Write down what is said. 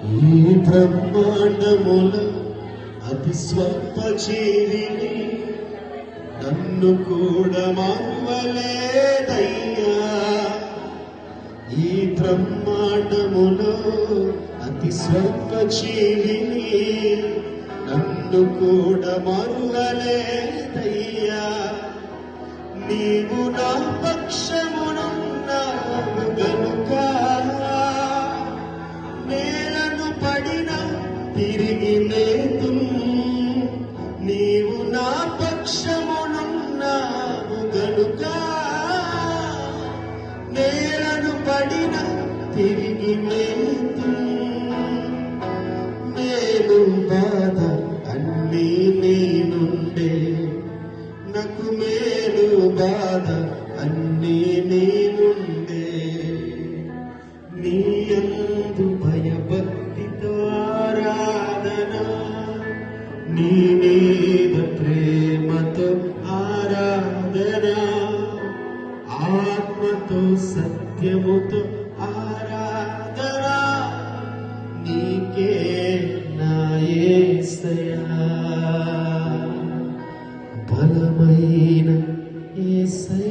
ఈ బ్రహ్మాండముల అతి స్వల్ప జీవిని నన్ను కూడా మరువలేదయ్యా. ఈ బ్రహ్మాండములో అతి స్వల్ప జీవిని నన్ను కూడా మరువలేదయ్యా. నీవు నా పక్షమునున్నావు గనుక నేలను పడిన తిరిగి లేదు. నీవు నా పక్షమునున్నావు గనుక నేలను పడిన తిరిగి లేదు. మేలు బాధ అన్నీ నీ నుండే, నాకు మేలు బాధ అన్నీ నీ నుండే. నీ యందు భయభక్తితో ఆరాధన, నీ మీద ప్రేమతో ఆరాధన, ఆత్మతో సత్యముతో ఆరాధన నీకే నా యేసయ్యా. బలమైన యేసయ్యా.